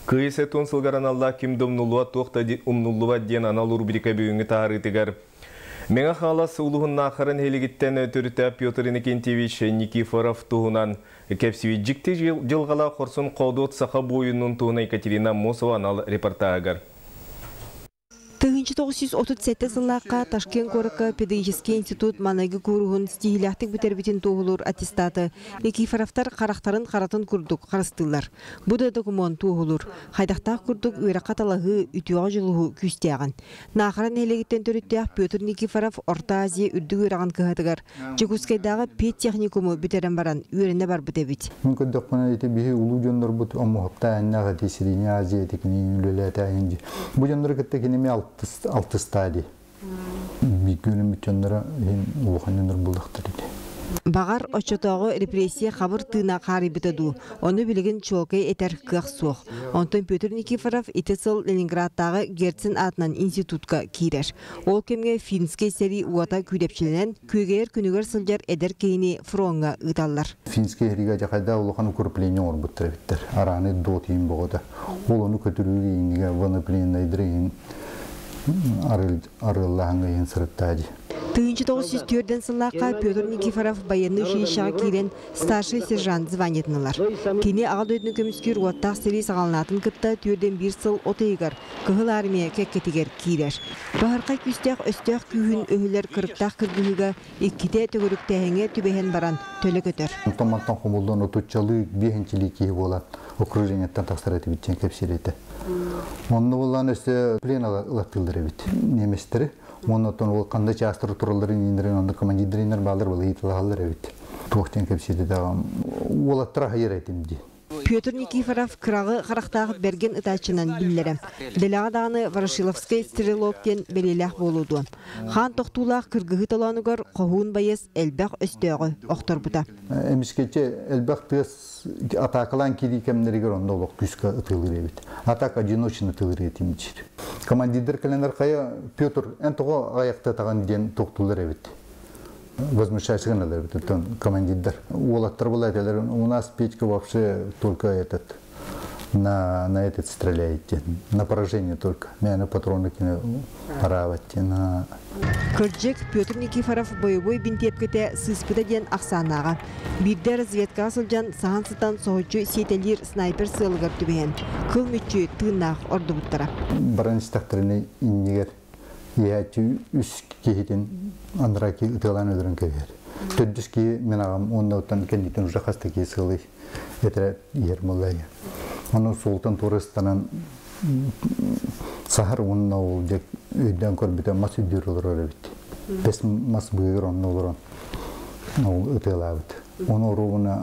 Кыйсетун сылгаран алла ким домнулуа тоқта умнулуа ден аналу рубрика бүйінгі тағарытыгар. Меңа қаласы улуғын нақырын хелігіттен өтіріті Петр Иннокентьевич Никифоров туғынан кәпсіве жікті жылғала қорсын қаудуот сақа бойының туғына Екатерина Мосова анал репортагар. 1937 сыллаққа Ташкент горыққа педагогический институт манайгы көруғын стихиляқтық бітербетін тоғылыр аттестаты Никифоровтар қарақтарын қаратын күрдік қарыстылар. Бұда документ тоғылыр. Қайдақтақ күрдік үйраққа талағы үтіға жылығы күстеғін. Нақыран елегіттен төріттеақ Петр Никифоров Орта Азия үрдік үйраған кығадығар. Чекускайдағы пет техникумы бітерен баран үйрені бар бітебіт. Altı stadi. Bir günün bütünleri uluğanınır buldaktır. Bağar oçotağı represiya xabır tığına qari bitadı. Onu bilgin çolkay eter kıaq soğ. Ondan Pетр Никифоров İtisal Leningrad'dağı Gertsin adından institutka kirer. Ol kemge finske seri uata küydepçilenen köygeyer künüger sılcar eder keyini fronga ıdallar. Finske heriga jakayda uluğan ukrupleni orbuttur bittir. Aranı dotayım boğda. Onu kötülüğü inge vanı plenaydıreyin. Arıllahanga yen sırıttadı. 1904 сыллаққа Петр Никифоров баянны жиышаға кейлен старший сержант званетнылар. Кені аға дөйдіні көміскер уаттақ сері сағалынатын кітті түрден бір сыл отайығар, кығыл армия кәккетігер кейлер. Бағырқай күстеқ өстеқ күйін өйілер кіріптақ кіргігі еккете төгіріктәңе түбәхен баран төлі көтір. Томаттан құмылдан отучалы бейхенчілі кейі болат, окружениеттен тақсар әті бітчен кәпсер еті. Онны болан өсті плен ылаттылдыр әбіт, неместері. Ondan o kanda çastır turalların indiren onda komandirler bağlar böyle itlahalar evet. Tohten kepsiydi devam. Olattıra hayır etimdi. Петр Никифоров кырағы қарақтағы берген ытачынан білдерім. Делағадағыны Ворошиловскай стрелоктен белелях болуду. Хан тоқтулақ кыргығы таланығыр қоғуын байыз әлбәқ өстеғі оқтыр бұда. Әміскетче әлбәқ тыз атақылан кеді кәмдерігер онда олық күскі ұтылыр ебет. Атақ одиночын ұтылыр етімдер. Командирдер кәленер қая Петр әнтіға аяқта таған ден тоқтулыр ебет. Возмущаются командир. У нас Петька вообще только на этот стреляете, на поражение только. Меня на патроны паравати на. Кырджек Петр Никифоров боевой бинтепкете сыспыда ден Ақсанаға. Бірде разведка асылжан сағансытан соғычы сетелер снайпер сылығыр түбен. Кыл мүтчі тыңнақ орды бұттара. Баранистақтарыны иннегер. Яти үс кейден андраки ытылан өдірін көвер. Төддіс кей мен ағам онда оттан кәндетін ұжа қасты кей сылы етірі ер мұлайы. Оны солтан турыстанан сахар онына ол дек өйден көрбіті мас үддер олар өлі бітті. Бес мас бұйыр онына олар ол ытыла бітті. Оны ұруына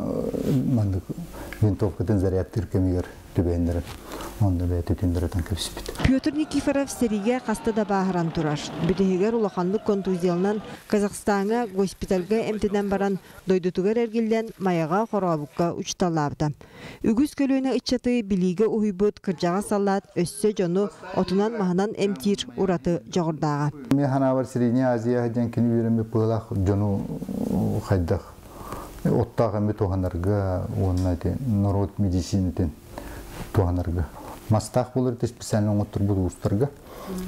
винтовкадан зарядтыр көмегер түбендірі. Onda da tütündürden köpsübüt. Петр Никифоров сериге қастада бағыран тұрар. Бүтігер улақандық контузиялынан Казахстанға госпитальға әмтеден баран дойдутугар әргелден маяға қорабыққа ұчталабды. Үгіз көлөйіне ұтчаты білігі ұйбыт кіржаға салат өссө жону отынан мағынан әмтир ұраты жоғырдаға. Мен ханавар Средняя Азия жан кені үйреме пылақ жону қайдақ. Оттаға мет оғанарға, народ медицинетен туғанарға. Мастақ болыр де специален оңыттыр бұл ұстарға.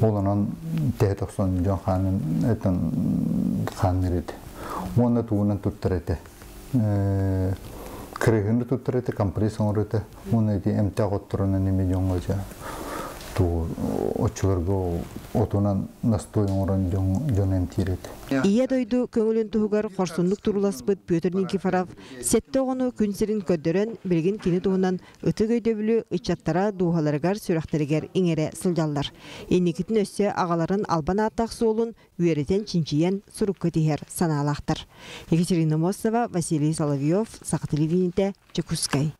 Олынан тәйт-90 жон қанын қаныр еді. Оны туғынан тұттыр еді. Кірігіні тұттыр еді, компресс оңыр еді. Оны еді әмтәқ оттырынан неме жоңға жа. Очыларға отынан настой оңыран жон әмтер еді. Ие дойду көңілін тұғығар қорсындық тұруласпыд Петр Никифоров сетті оғыны күнсерін көддерін білген кені тұғынан ұты көйдөбілі ұтчаттара дуғаларығар сүрақтарығар еңері сылжалдар. Енекетін өссе ағаларын албан аттақ солын үйеретен чинчиен сұрыққа дейер саналақтыр. Екатерина Мосова, Василий Соловьев, Сақы телевидениеде, Чекускай.